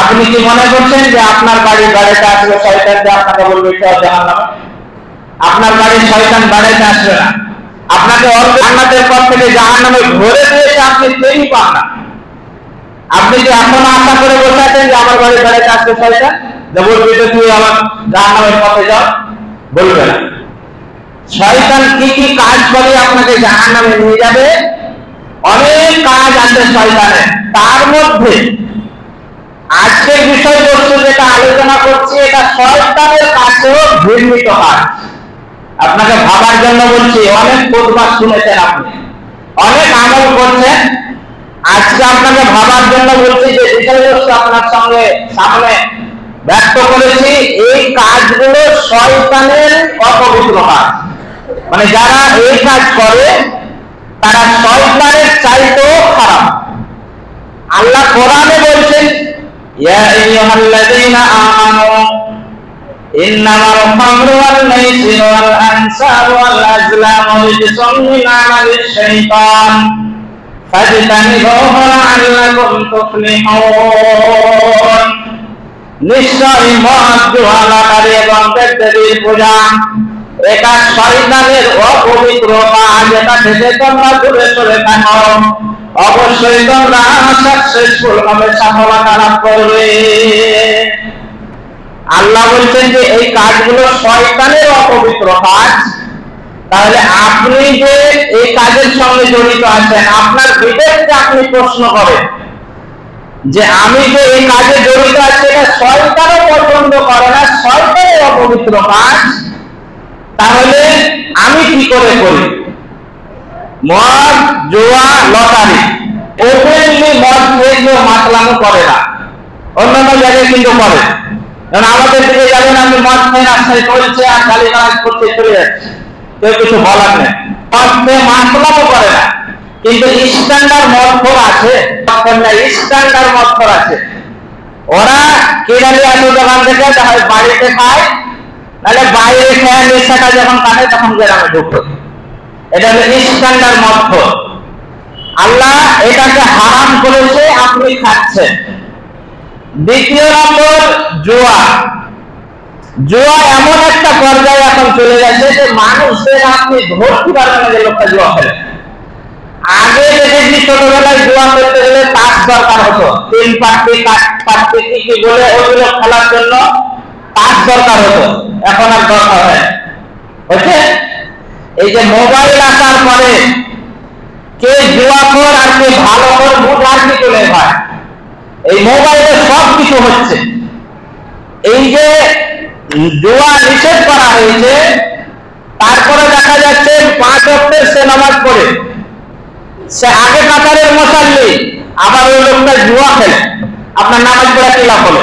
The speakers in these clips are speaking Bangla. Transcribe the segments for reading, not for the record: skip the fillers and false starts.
আপনি কি মনে করছেন যে আপনার বাড়ির বাড়িতে আসবে শয়তান, যে আপনাকে বলবে চল জাহান্নামে? আপনার বাড়ির শয়তান বাড়িতে আসবে না, আপনাকে জান্নাতের পর থেকে জাহান্নামে ঘুরে দিয়েছে, আপনি টেরই পান না। আপনি কি এখন আশা করে বসে আছেন যে আমার বাড়ির বাড়িতে আসবে শয়তান, যে বলবে যে তুই আমার জাহান্নামের পথে যাও? বলবে না। শয়তান কি কি কাজ করে আপনাকে জাহান্নামে নিয়ে যাবে? অনেক কাজ আছে শয়তানের। তার মধ্যে আজকের বিষয়বস্তু যেটা আলোচনা করছি, এটা শয়তানের কাছেও ঘৃণিত কাজ। আপনাকে ভাবার জন্য বলছি, অনেক বদমাশ শুনেছেন আপনি, অনেক আমল করছেন। আজকে আপনাকে ভাবার জন্য বলছি যে বিষয়বস্তু আপনার সঙ্গে সামনে ব্যক্ত করেছি, এই কাজগুলো শয়তানের অপবিত্র কাজ। মানে যারা এই কাজ করে তারা শয়তানের চাইতেও খারাপ। আল্লাহ কোরআনে বলছেন, ইয়া আইয়ুহাল্লাযীনা আমানু ইন্নামাল খামরু ওয়াল মাইসিরু ওয়াল আনসাবু ওয়াল আজলামু রিজসুম মিন আমালিশ শাইতান ফাজতানিবুহু লাআল্লাকুম তুফলিহুন। নিশ্চয়ই মদ, জুয়া, লটারি এবং দেবদেবীর পূজা এটা শয়তানের অপবিত্র কাজ। এটা থেকে তোমরা দূরে সরে থাকো, অবশ্যই তোমরা সাকসেসফুল হবে, সফলতা লাভ করবে। আল্লাহ বলছেন যে এই কাজগুলো শয়তানের অপবিত্র কাজ। তাহলে আপনি যে এই কাজের সঙ্গে জড়িত আছেন, আপনার বিবেককে আপনি প্রশ্ন করেন যে আমি যে এই কাজে জড়িত আছি, এটা শয়তানও পছন্দ করে না, শয়তানের অপবিত্র কাজ। তাহলে আমি কি করে করি? মদ, জুয়া, লটারি ওপেনলি মদ খেয়ে কেউ মাতলামো করে না, অন্যান্য জায়গায় কিন্তু করে। কারণ আমাদের দিকে যাবেন, আমি মদ খেয়ে রাস্তায় চলছে আর গালি গালাজ করতে চলে যাচ্ছে, কেউ কিছু বলার নেই। মদ খেয়ে মাতলামো করে না, কিন্তু স্ট্যান্ডার্ড মদখোর আছে, স্ট্যান্ডার্ড মদখোর আছে। ওরা কিনে নিয়ে আসে দোকান থেকে, হয় বাড়িতে খায়, তাহলে বাইরে খেয়ে নেশাটা যখন কাটে তখন গ্রামে ঢুকতো। এটা হলো স্ট্যান্ডার্ড মদখোর। আল্লাহ এটাকে হারাম করেছে, আপনি খাচ্ছেন। দ্বিতীয় নম্বর, জুয়া। জুয়া এমন একটা পর্যায়ে এখন চলে গেছে যে মানুষদের আপনি ধরতে পারবেন না যে লোকটা জুয়া খেলে। আগে দেখেছি ছোটবেলায় জুয়া করতে গেলে তাস দরকার হতো, 3 পাত্তি 4 পাত্তি কি বলে ওইগুলো খেলার জন্য তাস দরকার হতো। এখন আর দরকার হয় হচ্ছে। এই যে মোবাইল আসার পরে কে জুয়াখোর আর কে ভালোখোর বুঝার কি চলে ভাই, এই মোবাইলে সব কিছু হচ্ছে। এই যে জুয়া নিষেধ করা হয়েছে, তারপরে দেখা যাচ্ছে 5 ওয়াক্তের সে নামাজ পড়ে, সে আগে কাতারের মুসাল্লি, আবার ওই লোকটা জুয়া খেলে, আপনার নামাজ পড়া কি লাভ হলো?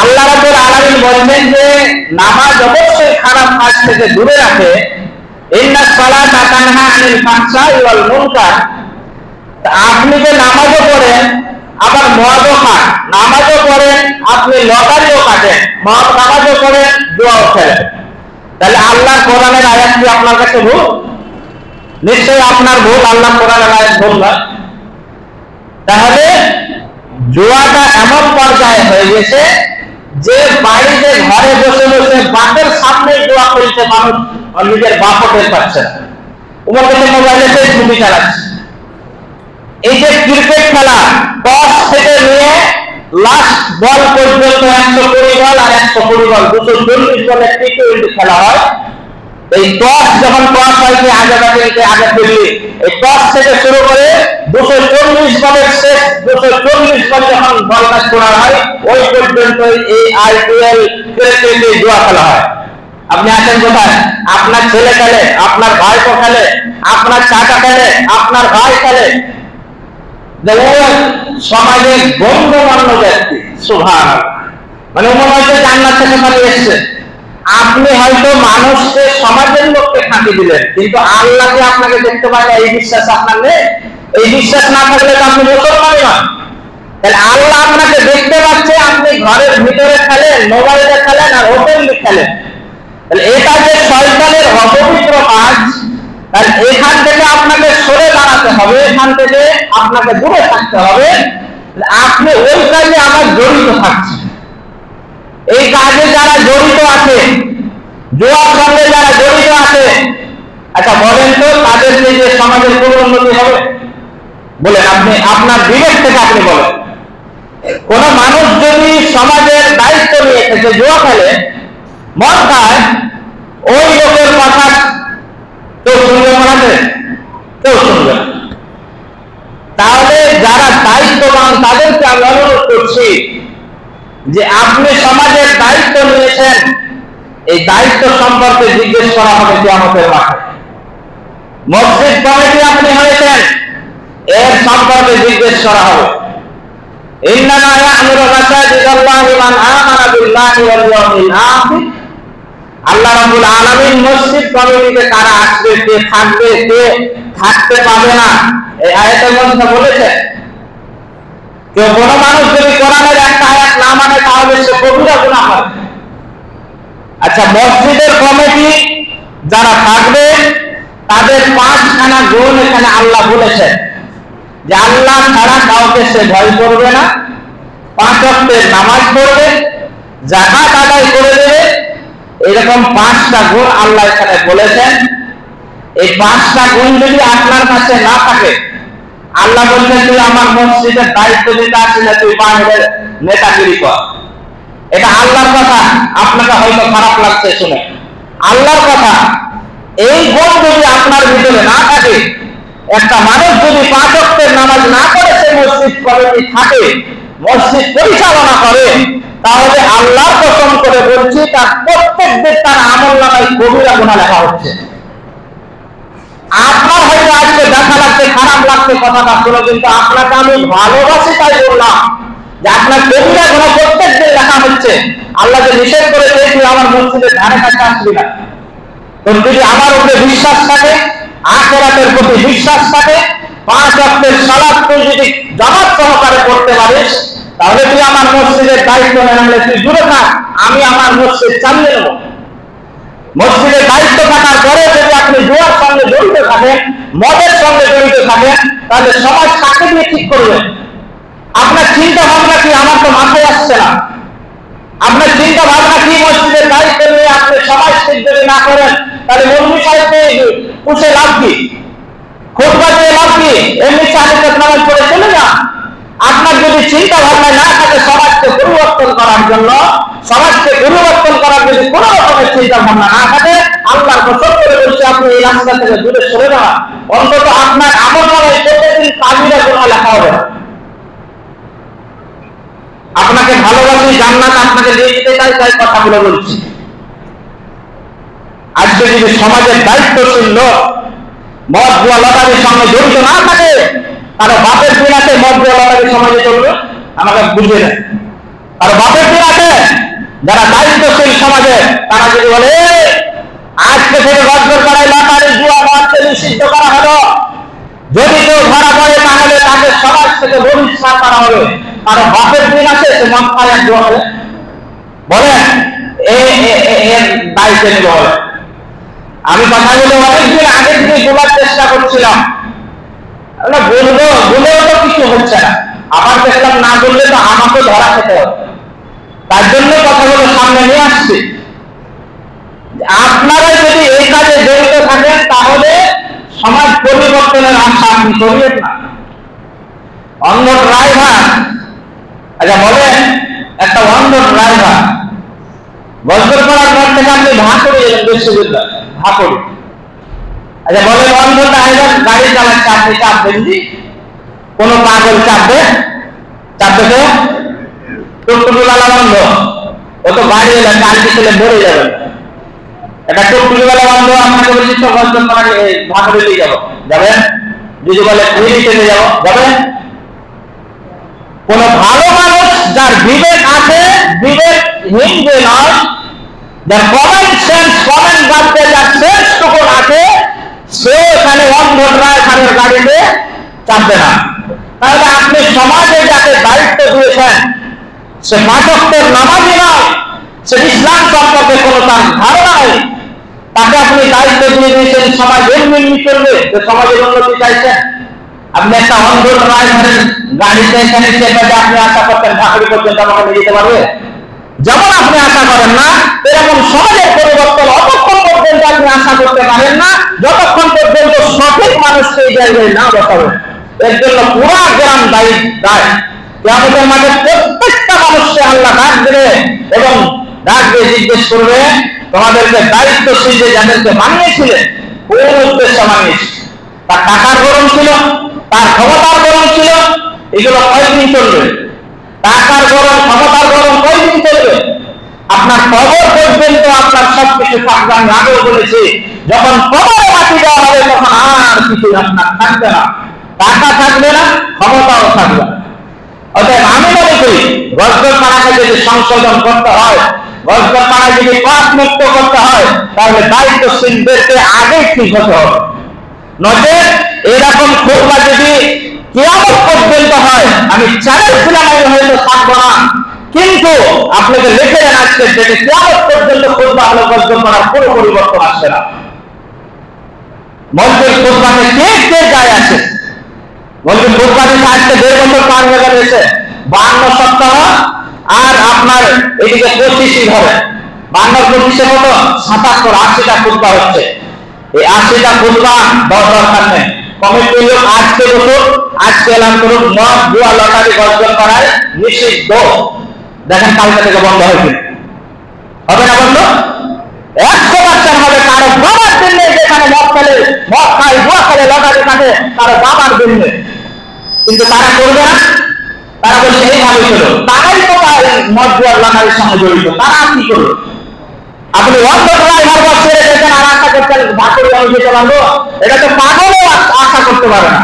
আল্লাহ রাব্বুল আলামিন বলেন যে নামাজ অবশ্যই খারাপ কাজ থেকে দূরে রাখে। ইন্নাস সালাতা তানহা আনিল ফাহশাই ওয়াল মুনকার। আপনি যে নামাজও পড়েন, আবার মদও খান, নামাজও পড়েন, আপনি লটারিও কাটেন, মদ নামাজও পড়েন, জুয়াও খেলেন, তাহলে আল্লাহর কোরআনের আয়াত কি আপনার কাছে ভুল? নিশ্চয়ই আপনার ভুল, আল্লাহ কোরআনের আয়াত ভুল নয়। তাহলে জুয়াটা এমন পর্যায়ে হয়ে গেছে যে বাড়িতে ঘরে বসে বসে বাপের সামনে জুয়া খেলছে মানুষ, আর নিজের বাপও টের পাচ্ছে না, ওর কাছে মোবাইলে ফেসবুক চালাচ্ছে। এই যে ক্রিকেট খেলা, টস থেকে নিয়ে লাস্ট বল পর্যন্ত 120 বল আর 120 বল 240 বলের টি-20 খেলা হয়। এই টস যখন টস হয় কি আগে ফেললি, এই টস থেকে শুরু করে 240 বলের শেষ 240 বল যখন বল ম্যাচ করা হয়, ওই পর্যন্ত এই আইপিএল ক্রিকেটে জুয়া খেলা হয়। আপনি আছেন কোথায়? আপনার ছেলে খেলে, আপনার ভাইপো খেলে, আপনার চাচা খেলে, আপনার ভাই খেলে, সমাজের গণ্যমান্য ব্যক্তি, সুবহানাল্লাহ, মানে মনে হচ্ছে জান্নাত থেকে পালিয়ে এসেছে। আপনি হয়তো মানুষকে, সমাজের লোককে ফাঁকি দিলেন, কিন্তু আল্লাহকে আপনাকে দেখতে পায় না, এই বিশ্বাস আপনার নেই। এই বিশ্বাস না থাকলে তো আপনি মুসলমানই নন। তাহলে আল্লাহ আপনাকে দেখতে পাচ্ছে, আপনি ঘরের ভিতরে খেলেন, মোবাইলে খেলেন আর ওপেনলি খেলেন। তাহলে এটা যে শয়তানের অপবিত্র কাজ, তাহলে এখান থেকে আপনাকে সরে দাঁড়াতে হবে, এখান থেকে আপনাকে দূরে থাকতে হবে। আপনি ওই কাজে আবার জড়িত থাকছেন। এই কাজে যারা জড়িত আছে, জুয়ার সঙ্গে যারা জড়িত আছে, আচ্ছা বলেন তো তাদেরকে যে সমাজের কোন উন্নতি হবে? বলেন, আপনি আপনার বিবেক থেকে আপনি বলেন। কোন মানুষ যদি সমাজের দায়িত্ব নিয়ে থেকে জুয়া খেলে, মদ খায়, ওই লোকের কথা কেউ শুনবে মনে? কেউ শুনবে। তাহলে যারা দায়িত্ববান তাদেরকে আমি অনুরোধ করছি যে আপনি সমাজের দায়িত্ব নিয়েছেন, এই দায়িত্ব সম্পর্কে জিজ্ঞেস করা হবে কিয়ামতের মাঠে। মসজিদ কমিটি আপনি হয়েছেন, এর সম্পর্কে জিজ্ঞেস করা হবে। ইন্নামা ইয়া'মুরু মাসাজিদাল্লাহি মান আমানা বিল্লাহি ওয়াল ইয়াউমিল আখির। আল্লাহ রাব্বুল আলামিন মসজিদ কমিটিতে কারা আসবে, কে থাকবে, কে থাকতে পাবে না, এই আয়াতের মধ্যে বলেছে। কেউ কোনো মানুষ যদি কোরআনের একটা আয়াত না মানে তাহলে সে কবিরা গুনাহ করে। আচ্ছা, মসজিদের কমিটি যারা থাকবে তাদের 5খানা গুণ এখানে আল্লাহ বলেছেন, যে আল্লাহ ছাড়া কাউকে সে ভয় করবে না, 5 ওয়াক্তের নামাজ পড়বে, যাকাত আদায় করে দেবে, এরকম 5টা গুণ আল্লাহ এখানে বলেছেন। এই 5টা গুণ যদি আপনার কাছে না থাকে, আল্লাহ বলছেন তুই আমার মসজিদের দায়িত্ব দিতে আসিস না, তুই বাহিরের নেতাগিরি কর। এটা আল্লাহর কথা, আপনাকে হয়তো খারাপ লাগছে শুনে, আল্লাহর কথা। এই গুণ যদি আপনার ভিতরে না থাকে, একটা মানুষ যদি 5 ওয়াক্তের নামাজ না করে সে মসজিদ কমিটি থাকে, মসজিদ পরিচালনা করে, তাহলে আল্লাহর কসম করে বলছি তার প্রত্যেক দিন তার আমলনামায় কবিরা গুনাহ লেখা হচ্ছে। আপনার হয়তো আজকে দেখা লাগছে, খারাপ লাগছে কথাটা শুনে, কিন্তু আপনাকে আমি ভালোবাসি তাই বললাম যে আপনার কবিরা গুনাহ প্রত্যেক দিন লেখা হচ্ছে। আল্লাহ যে নিষেধ করেছে তুই আমার মসজিদের ধারে কাছে আসবি না, তোর যদি আমার উপরে বিশ্বাস থাকে, আখিরাতের প্রতি বিশ্বাস থাকে, 5 ওয়াক্তের সালাত তুই যদি জামাত সহকারে করতে পারিস, তাহলে তুই আমার মসজিদের দায়িত্ব নিলে তুই দূরে থাক, আমি আমার মসজিদ চালিয়ে নেব। মসজিদের দায়িত্ব থাকার পরে যদি আপনি জুয়ার সঙ্গে জড়িত থাকেন, মদের সঙ্গে জড়িত থাকেন, তাহলে সমাজ কাকে দিয়ে ঠিক করবেন? আপনার চিন্তা ভাবনা কি? আমার তো মাথায় আসছে না। আপনার চিন্তা ভাবনা কি? মসজিদের দায়িত্ব নিয়ে আপনি সমাজ ঠিক যদি না করেন, তাহলে মৌলভী সাহেবকে পুষে লাভ কি? খুতবা দিয়ে লাভ কি? এমনি চাহিদা নামাজ পড়ে চলে যান। আপনার যদি চিন্তা ভাবনা না থাকে সমাজকে পরিবর্তন করার জন্য, সমাজকে পরিবর্তন করার যদি কোন রকমের চিন্তা ভাবনা না থাকে, আল্লাহর কসম করে বলছি আপনি এই রাস্তা থেকে দূরে সরে যান। অন্তত আপনার আমলনামায় প্রতিদিন কাবিরা গুনাহ লেখা হবে না। আপনাকে ভালোবাসি, জান্নাত আপনাকে দিয়ে দিতে চাই, তাই কথাগুলো বলছি। আজকে যদি সমাজের দায়িত্বশীল লোক মদ জুয়া লটারির সঙ্গে জড়িত না থাকে, তার বাপের দিন আছে মদ জুয়া লটারির সমাজে চলবে? আমাকে বুঝে নেন। আর বাপের দিন আছে যারা দায়িত্বশীল সমাজে, তারা যদি বলে আজকে থেকে বছর করায় লটারি জুয়া মদকে নিষিদ্ধ করা হলো, যদি কেউ ধরা পড়ে তাহলে তাকে সমাজ থেকে বহিষ্কার করা হবে। আর বাপের দিন আছে সে মদ খায় আর জুয়া খেলে? বলেন এর দায়িত্ব নিল বলে? আমি কথাগুলো অনেকদিন আগে থেকে বলার চেষ্টা করছিলাম, বলেও তো কিছু হচ্ছে না। আবার দেখলাম না বললে তো আমাকে ধরা খেতে হবে, তার জন্য কথাগুলো সামনে নিয়ে আসছি। আপনারা যদি এই কাজে জড়িত থাকেন তাহলে সমাজ পরিবর্তনের আশা আপনি করিয়েন না। অন্ধ ড্রাইভার, আচ্ছা বলেন একটা অন্ধ ড্রাইভার বছর করার পর থেকে আপনি ভাঁকুড়ি এলেন বিশ্ববিদ্যালয়, ভাঁকুড়ি। আচ্ছা বলেন অন্ধ ড্রাইভার গাড়ি চালাচ্ছে, আপনি চাপবেন? জি, কোন পাগল চাপবে? চাপবে তো? টুকটুকিওয়ালা বন্ধ, ও তো গাড়ি এলে কালকে ছেলে মরে যাবে। একটা টুকটুকিওয়ালা বন্ধ আপনাকে বলছি তো বছর করার ভাঁকুড়ি নিয়ে যাবো, যাবেন? যদি বলে ফিরিতে নিয়ে যাবো, যাবেন? কোন ভালো মানুষ যার বিবেক আছে, বিবেকহীন যে নয়, যার কমন সেন্স, কমন বাড়তে যার সেন্সটুকু আছে, সে এখানে অন্ধ ড্রাইভারের গাড়িতে চাপবে না। তাহলে আপনি সমাজে যাকে দায়িত্ব দিয়েছেন, সে 5 ওয়াক্তের নামাজি নয়, সে ইসলাম সম্পর্কে কোনো তার ধারণা নেই, তাকে আপনি দায়িত্ব দিয়ে দিয়েছেন সমাজ এমনি চলবে, যে সমাজের উন্নতি চাইছেন? আপনি একটা অন্ধ ড্রাইভারের গাড়িতে এখানে চেপে যে আপনি আশা করতেন ঢাকারি পর্যন্ত আমাকে নিয়ে যেতে পারবে? যেমন আপনি আশা করেন না, এরকম সমাজের পরিবর্তন অতক্ষণ পর্যন্ত আপনি আশা করতে পারেন না যতক্ষণ পর্যন্ত সঠিক মানুষকে এই জায়গায় না বসাবেন। এর জন্য পুরা গ্রাম দায়ী দায়। কিয়ামতের মাঠে প্রত্যেকটা মানুষকে আল্লাহ ডাক দেবে এবং ডাক দিয়ে জিজ্ঞেস করবে, তোমাদেরকে দায়িত্বশীল যে যাদেরকে বানিয়েছিলেন কোন উদ্দেশ্যে বানিয়েছে? তার টাকার গরম ছিল, তার ক্ষমতার গরম ছিল, এগুলো কয়দিন চলবে? টাকার গরম, ক্ষমতার গরম কয়দিন চলবে? আপনার কবর পর্যন্ত আপনার সবকিছু থাকবে। আমি আগেও বলেছি, যখন কবরে মাটি দেওয়া হবে তখন আর কিছু আপনার থাকবে না, টাকা থাকবে না, ক্ষমতাও থাকবে না। অতএব আমি মনে করি গজগজপাড়াকে যদি সংশোধন করতে হয়, গজগজপাড়ায় যদি পাপ মুক্ত করতে হয়, তাহলে দায়িত্বশীলদেরকে আগেই ঠিক হতে হবে। নচেত এরকম খুতবা যদি কিয়ামত পর্যন্ত হয়, আমি চ্যালেঞ্জ দিলাম, আমি হয়তো থাকবো না, কিন্তু আপনাকে লিখে দেন আজকে যে কিয়ামত পর্যন্ত খুতবা হলো গজগজপাড়ার কোনো পরিবর্তন আসবে না। মসজিদ খুতবাতে কে কে যায় আছে? মসজিদ খুতবাতে আজকে 1.5 বছর পার হয়ে গেছে, 52 সপ্তাহ আর আপনার এদিকে 25ই ধরে 52-25 কত 77 80টা খুতবা হচ্ছে। এই 80টা খুতবা দরকার নেই। কমিটি লোক আজকে বছর আজকে এলান করুন মদ জুয়া লটারি গজগজ করায় নিষিদ্ধ। দেখেন কালকে থেকে বন্ধ হয়েছে, হবে না বন্ধ? 100% হবে। কারো বাবার জন্য যেখানে মদ খেলে, মদ খায়, জুয়া খেলে, লটারি কাটে, কারো বাবার জন্য। কিন্তু তারা করবে না, তারা বলছে এইভাবে ছিল, তারাই তো মদ জুয়ার লটারির সঙ্গে জড়িত, তারা কি করবে? আপনি অন্ধ ড্রাইভার বসে রেখেছেন আর আশা করছেন ভাকুরি আমি যেতে পারবো? এটা তো পাগলও আশা করতে পারে না।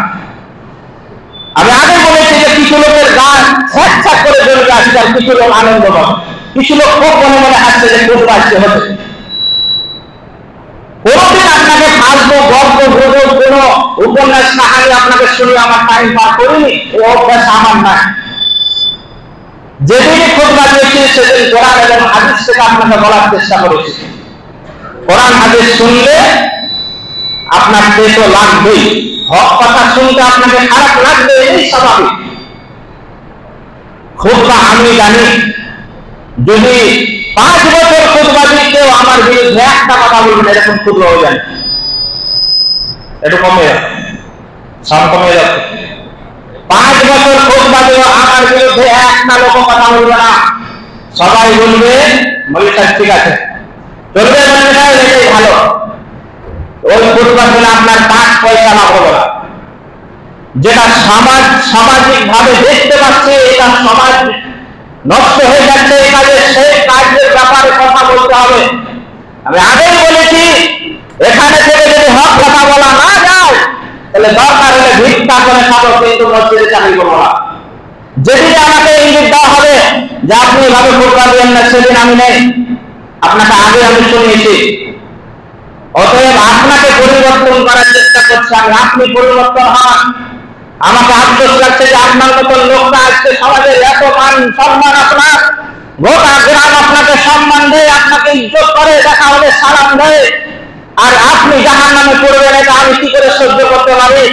আমি আগে বলেছি যে কিছু লোকের গান ছ্যাঁক করে জ্বলবে আসছে, আর কিছু লোক আনন্দ পাবে, কিছু লোক খুব মনে মনে হাসছে যে খুব আসছে হচ্ছে। কোনদিন আপনাকে ফাঁসবো গল্প গুজব কোন উপন্যাস কাহানি আপনাকে শুনে আমার টাইম পার করিনি, এই অভ্যাস আমার নাই। যেদিনই খুতবা দিয়েছি সেদিন কোরআন এবং হাদিস থেকে আপনাকে বলার চেষ্টা করেছি। কোরআন হাদিস শুনলে আপনার পেটো লাগবেই, হক কথা শুনতে আপনাকে খারাপ লাগবে, এই স্বাভাবিক। খুতবা আমি জানি, যদি 5 বছর খুতবা দিতেও আমার বিরুদ্ধে একটা কথা বলবেন, এরকম খুতবা হয়ে যায়, একটু কমে যাচ্ছে, সব কমে যাচ্ছে। 5 বছর খুতবা দিয়েও আমার বিরুদ্ধে একটা লোক কথা বলবে না, সবাই বলবে মৌলভী সাহেব ঠিক আছে, চলবে, মৌলভী সাহেব এটাই ভালো। ওই খুতবা শুনে আপনার 5 পয়সা লাভ হবে না। যেটা সামাজিক ভাবে দেখতে পাচ্ছে এটা সমাজ নষ্ট হয়ে যাচ্ছে, এই কাজে সেই কাজের ব্যাপারে কথা বলতে হবে। আমি আগেই বলেছি, এখানে থেকে যদি হক কথা বলা না যায় তাহলে দরকার হলে ভিক্ষা করে খাবো, কিন্তু মসজিদে চাকরি করবো না। যেদিন আমাকে ইঙ্গিত দেওয়া হবে যে আপনি এভাবে খুতবা দিবেন না, সেদিন আমি নেই, আপনাকে আগে আমি শুনিয়েছি। অতএব আপনাকে পরিবর্তন করার চেষ্টা করছি আমি, আপনি পরিবর্তন হন। আমাকে আফসোস লাগছে যে আপনার মতন লোকটা আজকে সমাজের এত মান সম্মান, আপনার গোটা গ্রাম আপনাকে সম্মান দেয়, আপনাকে ইজ্জত করে, দেখা হলে সালাম দেয়, আর আপনি জাহান্নামে পড়বেন, এটা আমি কি করে সহ্য করতে পারি?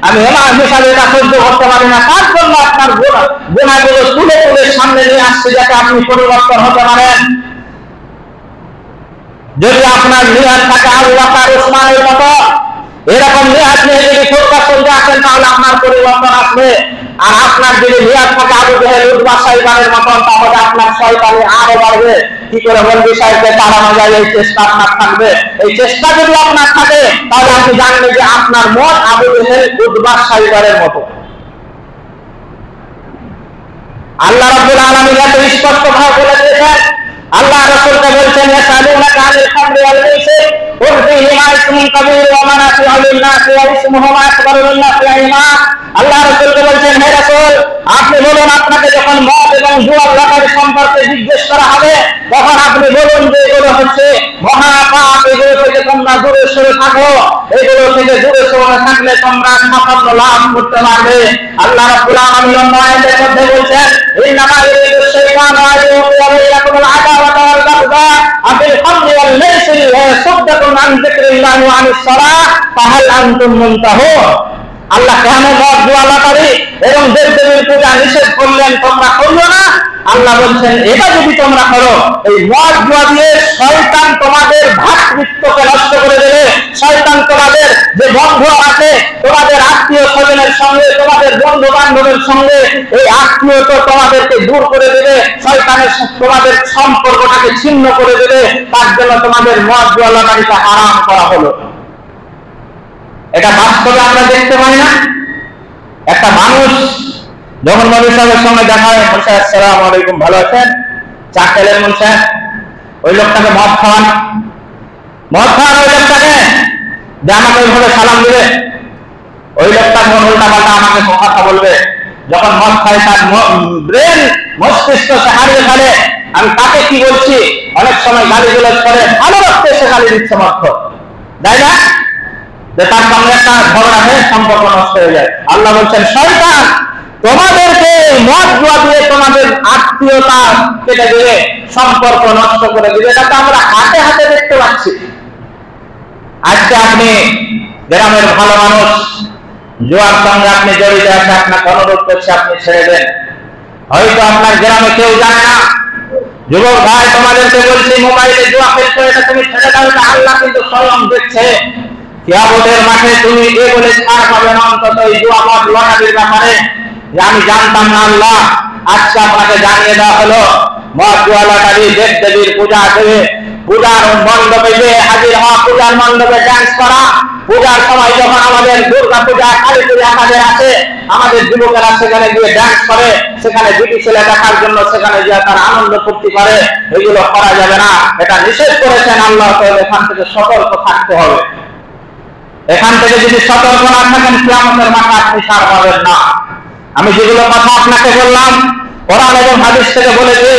আমি এমাম হিসাবে এটা সহ্য করতে পারি না। তার জন্য আপনার গুনাহগুলো তুলে তুলে সামনে নিয়ে আসছে, যাতে আপনি পরিবর্তন হতে পারেন। যদি আপনার নিয়ত থাকে আবু বকর ওসমানের মতো, এরকম নিয়ত নিয়ে যদি খুতবা শুনতে আসেন তাহলে আপনার পরিবর্তন আসবে। আর আপনার যদি নিয়ত থাকে আবু জেহেল উতবা শয়তানের মতন, তাহলে আপনার শয়তানি আরো বাড়বে। কি করে মৌলভী সাহেবকে তাড়ানো যায় এই চেষ্টা আপনার থাকবে। এই চেষ্টা যদি আপনার থাকে তাহলে আপনি জানবেন যে আপনার মন আবু জেহেল উতবা শয়তানের মতো। আল্লাহ রাব্বুল আলামিন এত স্পষ্ট ভাবে বলে দিয়েছেন, আল্লাহ রাসূলকে বলছেন ইয়াসালুনাকা আনিল খামরি ওয়াল মাইসির কুল ফীহিমা ইসমুন কাবীর ওয়া মানাফিউ লিন-নাসি ওয়া ইসমুহুমা আকবারু মিন নাফইহিমা। আল্লাহ রাসূলকে বলছেন, হে রাসূল আপনি বলুন, আপনাকে যখন মদ এবং জুয়ার লটারি সম্পর্কে জিজ্ঞেস করা হবে তখন আপনি বলুন যে এগুলো হচ্ছে মহা পাপ, এগুলো থেকে তোমরা দূরে সরে থাকো, এগুলো থেকে দূরে সরে থাকলে তোমরা সাফল্য লাভ করতে পারবে। আল্লাহ রাব্বুল আলামিন অন্য আয়াতের মধ্যে বলছেন, ইন্নামা ইউরিদু শাইতানু আন ইউকিয়া বাইনাকুমুল আদাওয়াতা ওয়াল বাগদা ফিল খামরি ওয়াল মাইসিরি ওয়া ইয়াসুদ্দাকুম আন যিকরিল্লাহি ওয়া আনিস সালাহ ফাহাল আনতুম মুনতাহুন। আল্লাহ কেন মদ জুয়া লটারি এবং দেবদেবীর পূজা নিষেধ করলেন তোমরা করলো না? আল্লাহ বলছেন এটা যদি তোমরা করো, এই মদ জুয়া দিয়ে শয়তান তোমাদের ভাতৃত্বকে নষ্ট করে দেবে, শয়তান তোমাদের যে বন্ধু আছে, তোমাদের আত্মীয় স্বজনের সঙ্গে, তোমাদের বন্ধু বান্ধবের সঙ্গে এই আত্মীয়তা তোমাদেরকে দূর করে দেবে, শয়তানের তোমাদের সম্পর্কটাকে ছিন্ন করে দেবে। তার জন্য তোমাদের মদ জুয়া লটারিটা হারাম করা হলো। এটা বাস্তবে আমরা দেখতে পাই না? একটা মানুষ যখন মৌলভী সাহেবের সঙ্গে দেখা হয়, বলছে আসসালামু আলাইকুম, ভালো আছেন, চা খেলেন? বলছে ওই লোকটাকে মদ খাওয়ান ওই লোকটাকে যে আমাকে ওইভাবে সালাম দিবে, ওই লোকটা যখন উল্টা পাল্টা আমাকে কথা বলবে, যখন মদ খায় তার ব্রেন মস্তিষ্ক সে হারিয়ে ফেলে। আমি তাকে কি বলছি, অনেক সময় গালি গুলো করে ভালো রাখতে এসে গালি দিচ্ছে মদ, তাই না? যে তার সঙ্গে একটা ঝগড়া হয়ে সম্পর্ক নষ্ট হয়ে যায়। আল্লাহ বলছেন শয়তান তোমাদেরকে মদ জুয়া দিয়ে তোমাদের আত্মীয়তা কেটে দিবে, সম্পর্ক নষ্ট করে দিবে। এটা তো আমরা হাতে হাতে দেখতে পাচ্ছি। আজকে আপনি গ্রামের ভালো মানুষ, জুয়ার সঙ্গে আপনি জড়িত আছে, আপনাকে অনুরোধ করছে আপনি ছেড়ে দেন। হয়তো আপনার গ্রামে কেউ জানে না। যুবক ভাই, তোমাদেরকে বলছি মোবাইলে জুয়া খেলছো, এটা তুমি ছেড়ে দাও, এটা আল্লাহ কিন্তু স্বয়ং দেখছে। কিয়ামতের মাঠে তুমি এ বলে ছাড় পাবে না অন্তত এই জুয়া মদ লটারির ব্যাপারে, যে আমি জানতাম না আল্লাহ, আজকে আপনাকে জানিয়ে দেওয়া হলো। মদ জুয়া লটারি দেবদেবীর পূজা দেবে, পূজার মণ্ডপে যে হাজির হওয়া, পূজার মণ্ডপে ডান্স করা, পূজার সময় যখন আমাদের দুর্গা পূজা, কালী পূজা আমাদের আছে, আমাদের যুবকেরা সেখানে গিয়ে ডান্স করে, সেখানে দুটি ছেলে দেখার জন্য সেখানে গিয়ে তার আনন্দ ফুর্তি করে, এগুলো করা যাবে না। এটা নিষেধ করেছেন আল্লাহ। তো এখান থেকে সতর্ক থাকতে হবে। এখান থেকে যদি সতর্ক না থাকেন, কিয়ামতের মাঠে আপনি ছাড় পাবেন না। আমি যেগুলো কথা আপনাকে বললাম কোরআন এবং হাদিস থেকে বলেছি,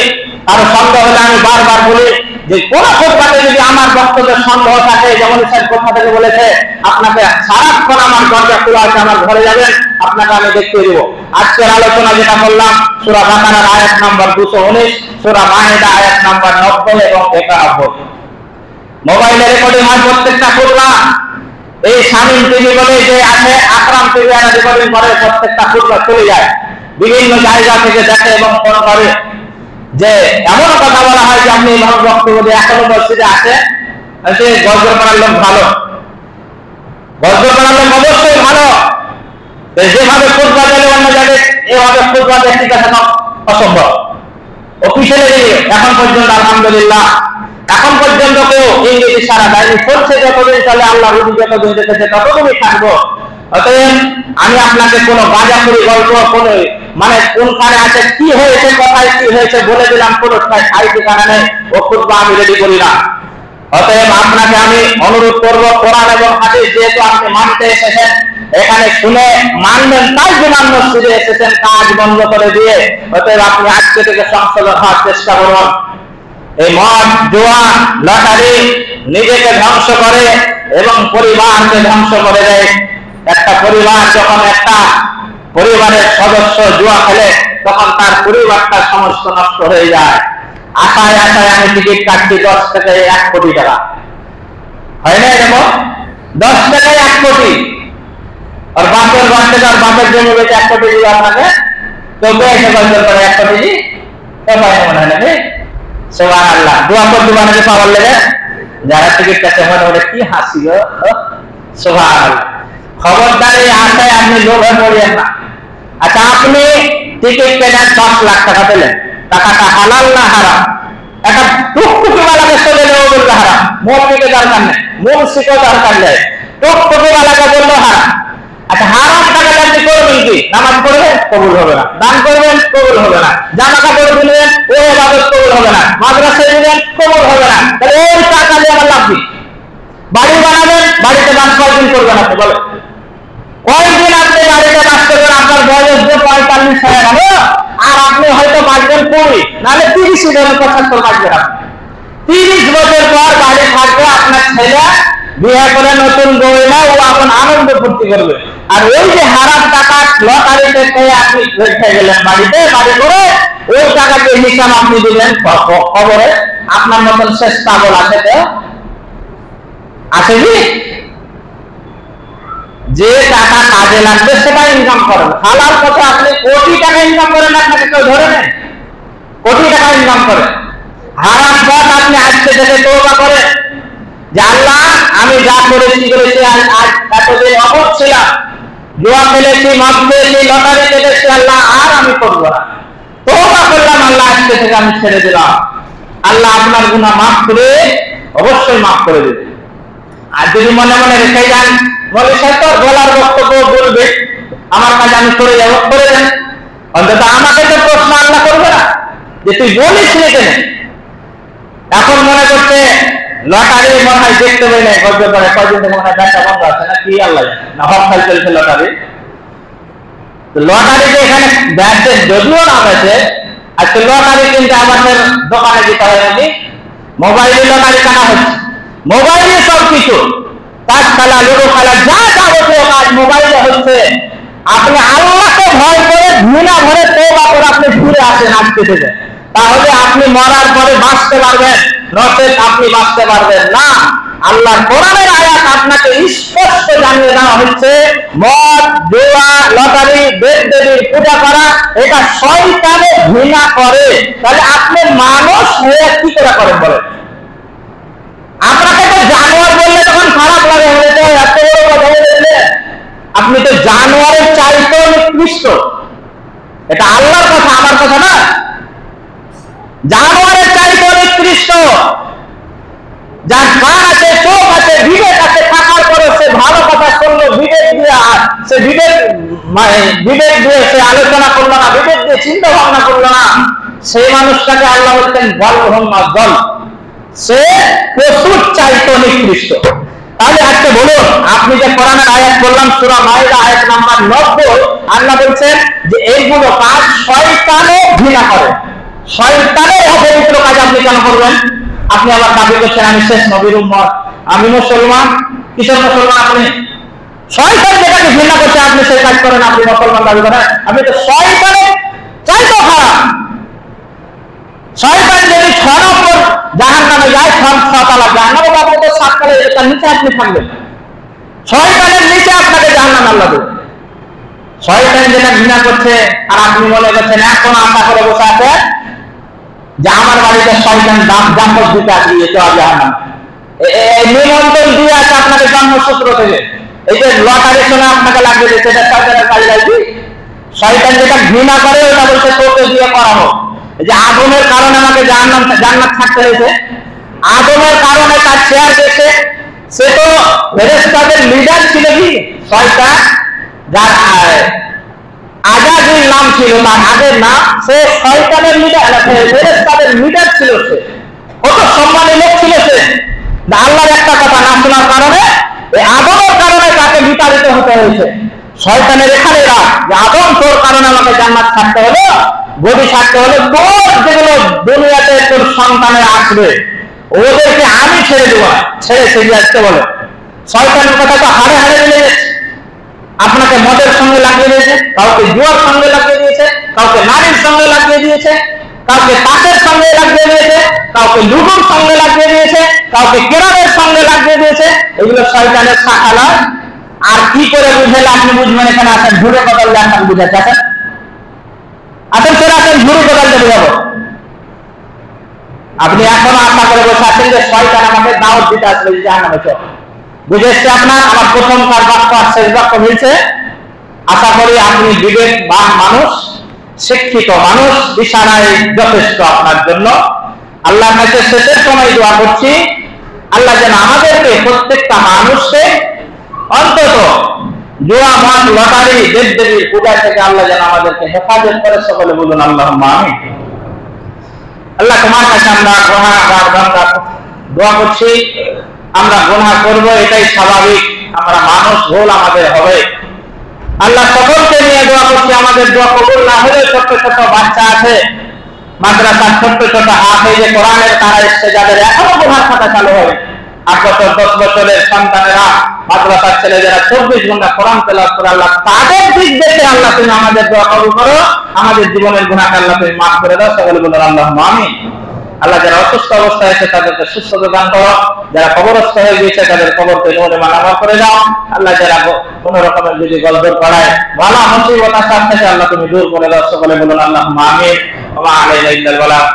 কারো সন্দেহ হলে আমি বারবার বলি যে কোন খুতবাতে যদি আমার বক্তব্যের সন্দেহ থাকে, যেমন স্যার কোথা থেকে বলেছে, আপনাকে সারাক্ষণ আমার দরজা খোলা আছে, আমার ঘরে যাবেন, আপনাকে আমি দেখিয়ে দেব। আজকের আলোচনা যেটা বললাম, সূরা বাকারার আয়াত নাম্বার 219, সূরা মাইদা আয়াত নাম্বার 90 এবং 91। মোবাইলে রেকর্ডিং হয় প্রত্যেকটা খুতবা। এই শামীম টিভি বলে যে আছে, আকরাম টিভি রেকর্ডিং করে, প্রত্যেকটা খুতবা চলে যায়, বিভিন্ন জায়গা থেকে দেখে এবং ফোন করে। যে এমন কথা বলা হয় যে আপনি ইমাম বক্তব্য দিয়ে এখনো মসজিদে আছে, সে গজর করার লোক ভালো, গজর করার লোক অবশ্যই ভালো। যেভাবে খুতবা দিলে অন্য জায়গায় এভাবে খুতবা দেয়, ঠিক আছে, অসম্ভব। ও পিছনে গিয়ে এখন পর্যন্ত আলহামদুলিল্লাহ, এখন পর্যন্ত কেউ ইংরেজি সারা দেয়নি। চলছে যতদিন চলে, আল্লাহ রুজি যতদিন রেখেছে ততদিনই থাকবো। অতএব আমি আপনাকে কোনো গাঁজাখুরি গল্প, কোনো মানে কোনখানে আছে, কি হয়েছে, কোথায় কি হয়েছে বলে দিলাম, কোনো ঠাই ঠিকানা নেই, ও খুতবা আমি রেডি করি না। অতএব আপনাকে আমি অনুরোধ করবো, কোরআন এবং হাদিস যেহেতু আপনি মানতে এসেছেন, এখানে শুনে মানবেন, তাই বিমান মসজিদে এসেছেন, কাজ বন্ধ করে দিয়ে। অতএব আপনি আজকে থেকে সংশোধন হওয়ার চেষ্টা করুন। এই মদ জুয়া লটারি নিজেকে ধ্বংস করে এবং পরিবারকে ধ্বংস করে দেয়। একটা পরিবার যখন একটা পরিবারের সদস্য জুয়া খেলে, তখন তার পরিবারটা সমস্ত নষ্ট হয়ে যায়। আশায় আশায় আমি টিকিট কাটছি 10 থেকে 1 কোটি টাকা, হয় না এরকম? 10 টাকায় 1 কোটি, আর বাপের বাচ্চাটা আর বাপের জমি বেঁচে 1 কোটি দিল আপনাকে, তো বেশি গল্পের করে 1 কোটি দিই, তো পাই মনে হয় নাকি? সুবহানাল্লাহ। দোয়া করতে বানাতে পাওয়ার লেগে যারা টিকিট কাটছে মনে মনে কি হাসি গো, সুবহানাল্লাহ। খবরদার এই আশায় আপনি লোভে পড়েন না। আচ্ছা, আপনি টিকিট কেনার 10 লাখ টাকা পেলেন, টাকাটা হালাল না হারাম? একটা টুকটুকিওয়ালাকে চলে যাবো বললে হারাম, মৌলবীকে দরকার নেই, মুন্সিকেও দরকার নেই, টুকটুকিওয়ালাকে বললো হারাম। আচ্ছা, হারাম টাকা আপনি করবেন কি? নামাজ পড়বেন, কবুল হবে না। দান করবেন, কবুল হবে না। জামা কাপড় কিনবেন, ও ইবাদত কবুল হবে না। মাদ্রাসায় দিবেন, কবুল হবে না। তাহলে ওই টাকা দিয়ে আমার লাভ কি? বাড়ি বানাবেন, বাড়িতে বাস কয়দিন করবেন আপনি বলেন? কয়দিন আপনি বাড়িতে বাস করবেন? আপনার বয়স যে 45 হয়ে গেল, আর আপনি হয়তো বাঁচবেন 20, নাহলে 30 75 বাঁচবেন আপনি। 30 বছর পর বাড়ি থাকবে, আপনার ছেলে বিয়ে করে নতুন বউ না, ও এখন আনন্দ ফুর্তি করবে। আর ওই যে হারাম টাকা লটারিতে খেয়ে আপনি রেখে গেলেন বাড়িতে, বাড়ি করে ওই টাকাকে হিসাব আপনি দিলেন খবরে। আপনার মতন শেষ পাগল আছে? তো আছে কি? যে টাকা কাজে লাগবে সেটা ইনকাম করেন। হালাল পথে আপনি কোটি টাকা ইনকাম করেন, আপনাকে কেউ ধরে নেই, কোটি টাকা ইনকাম করেন। হারাম পথ আপনি আজকে থেকে তওবা করেন যে আল্লাহ আমি যা করেছি আজ এতদিন অবশ ছিলাম, জুয়া খেলেছি, মদ খেয়েছি, লটারি কেটেছি, আল্লাহ আর আমি করবো না, তওবা করলাম, আল্লাহ আজকে থেকে আমি ছেড়ে দিলাম। আল্লাহ আপনার গুনাহ মাফ করে অবশ্যই মাফ করে দেবে। আর যদি মনে মনে রেখে যান, বলে সে তো বলার বক্তব্য বলবে, আমার কাজ আমি করে যাবো, করে দেন, অন্তত আমাকে তো প্রশ্ন আল্লাহ করবে না যে তুই বলিস নি কেন। এখন মনে করছে লটারি মনে হয় দেখতে পাই নাই, গল্প করে কয়দিন মনে হয় ব্যবসা বন্ধ আছে না কি আল্লাহ না, হরতাল চলছে লটারি। লটারিতে এখানে ব্যাটে যদিও নাম আছে, আজকে লটারি কিনতে আমাদের দোকানে যেতে হয় নাকি, মোবাইলে লটারি কাটা হচ্ছে, মোবাইলে সব কিছু তাস খেলা, লুডো খেলা, যা যাবতীয় কাজ মোবাইলে হচ্ছে। আপনি আল্লাহকে ভয় করে ঘৃণা ভরে তওবা করে আপনি ফিরে আসেন আজকে থেকে, তাহলে আপনি মরার পরে বাঁচতে পারবেন, নচেত আপনি বাঁচতে পারবেন না। আল্লাহর কোরআনের আয়াত আপনাকে স্পষ্ট জানিয়ে দেওয়া হচ্ছে, মদ, জুয়া, লটারি, দেব-দেবীর পূজা করা এটা শয়তানে ঘৃণা করে। তাহলে আপনি মানুষ হয়ে কি করে করেন বলেন? আপনাকে তো জানোয়ার বললে তখন খারাপ লাগে, এত বড় কথা বলে, আপনি তো জানোয়ারের চাইতেও নিকৃষ্ট। এটা আল্লাহর কথা, আমার কথা না। জানোয়ারের চাইতেও নিকৃষ্ট। যার কান আছে, চোখ আছে, বিবেক আছে, থাকার পরে সে ভালো কথা শুনলো, বিবেক দিয়ে সে বিবেক দিয়ে সে আলোচনা করলো না, বিবেক দিয়ে চিন্তা ভাবনা করলো না, সেই মানুষটাকে আল্লাহ বলতেন বল দল, সে পশুর চাইতে নিকৃষ্ট। তাহলে আজকে বলুন, আপনি যে কোরআনের আয়াত বললাম সূরা মাইদা আয়াত নাম্বার 90, আল্লাহ বলছেন যে এইগুলো কাজ শয়তানে ঘৃণা করে। শয়তানের অপবিত্র কাজ আপনি কেন করবেন? আপনি আবার দাবি করছেন আমি শেষ নবীর উম্মত, আমি মুসলমান। কিসের মুসলমান আপনি? শয়তান যেটাকে ঘৃণা করছে আপনি সেই কাজ করেন, আপনি মুসলমান দাবি করেন? আপনি তো শয়তানের চাইতে খারাপ। শয়তান যদি 6 নম্বর জাহান্নামে যায়, 6 তলা জাহান্নামে, আপনি তো 7 তলা, এটার নিচে আপনি থাকবেন। শয়তানের নিচে আপনাকে জাহান্নাম আল্লাহ দেবে। শয়তান যেটা ঘৃণা করছে আর আপনি মনে করছেন এখন আশা করে বসে আছেন যে আমার বাড়িতে শয়তান জাম্পট দিতে আসবে, এটা জাহান্নাম। এই নিমন্ত্রণ দিয়ে আছে আপনাকে জন্মসূত্র থেকে। এই যে লটারি শোনা আপনাকে লাগবে যে সেটা শয়তানের কাজ লাগবে। শয়তান যেটা ঘৃণা করে ওটা বলছে তোকে দিয়ে করাবো। এই যে আদমের কারণে আমাকে জান্নাত থাকতে হয়েছে, আদমের কারণে তার চেয়ার গেছে, সে তো ফেরেশতাদের লিডার ছিল কি শয়তান, যার আজাজুল নাম ছিল তার আগের নাম, সে শয়তানের লিডার, ফেরেশতাদের লিডার ছিল, সে কত সম্মানী লোক ছিল সে। আল্লাহর একটা কথা না শোনার কারণে, এই আদমের কারণে তাকে বিতাড়িত হতে হয়েছে। শয়তানের এখানে রাগ যে আদম তোর কারণে আমাকে জান্নাত ছাড়তে হলো, গদি ছাড়তে হলো, তোর যেগুলো দুনিয়াতে তোর সন্তানের আসবে ওদেরকে আমি ছেড়ে দেবো, ছেড়ে ছেড়ে আসতে বলে। শয়তানের কথা তো হাড়ে হাড়ে মিলে গেছে। আপনাকে মদের সঙ্গে লাগিয়ে দিয়েছে, কাউকে জুয়ার সঙ্গে লাগিয়ে দিয়েছে, কাউকে নারীর সঙ্গে লাগিয়ে দিয়েছে, কাউকে তাসের সঙ্গে লাগিয়ে দিয়েছে, কাউকে লুডুর সঙ্গে লাগিয়ে দিয়েছে, কাউকে কেরামের সঙ্গে লাগিয়ে দিয়েছে। এগুলো শয়তানের শাখা। আর কি করে বুঝালে আপনি বুঝবেন? এখানে আসেন, ঝুড়ে বদল আপনাকে বুঝাচ্ছে, আসেন আসেন চলে আসেন, ঝুড়ে বদলতে বুঝাবো। আপনি এখনো আশা করে বসে আছেন যে শয়তান আমাকে দাওয়াত দিতে আসবে জাহান্নামে চল। বুঝে এসছে আপনার? আমার প্রথম কার বাক্য আর শেষ বাক্য মিলছে। আশা করি আপনি বিবেকবান মানুষ, শিক্ষিত মানুষ, ইশারায় যথেষ্ট আপনার জন্য। আল্লাহর কাছে শেষের সময় দোয়া করছি, আল্লাহ যেন আমাদেরকে প্রত্যেকটা মানুষকে অন্তত জুয়া, মদ, লটারি, দেব-দেবীর পূজা থেকে আল্লাহ যেন আমাদেরকে হেফাজত করে। সকলে বলুন আল্লাহুম্মা আমিন। আল্লাহ তোমার কাছে আমরা গুনাহগার বান্দা দোয়া করছি, আমরা গুনাহ করব, এটাই স্বাভাবিক, আমরা মানুষ, ভুল আমাদের হবে। আল্লাহ সকলকে নিয়ে দোয়া করছি, আমাদের দোয়া কবুল না হলে ছোট ছোট বাচ্চা আছে মাদ্রাসার, ছোট ছোট হাফেজে কোরআনের, তারা এসছে যাদের এখনো গুনার খাতা চালু হয়, 8 বছর 10 বছরের সন্তানেরা, মাদ্রাসার ছেলে যারা 24 ঘন্টা কোরআন তেলাওয়াত করে, আল্লাহ তাদের দিক দেখে আল্লাহ তুমি আমাদের দোয়া কবুল করো, আমাদের জীবনের গুনাহকে আল্লাহ তুমি মাফ করে দাও। সকলে বলুন আল্লাহুম্মা আমিন। আল্লাহ যারা অসুস্থ অবস্থায় আছে তাদেরকে সুস্থতা দান করো, যারা কবরস্থ হয়ে গিয়েছে তাদের কবরকে নূরে মালামাল করে দাও। আল্লাহ যারা কোন রকমের যদি গলদর করায় বালা মুসিবত আসার থেকে আল্লাহ তুমি দূর করে দাও। সকলে বলুন আল্লাহুম্মা আমিন। ওয়া মা আলাইনা ইল্লাল বালাগ।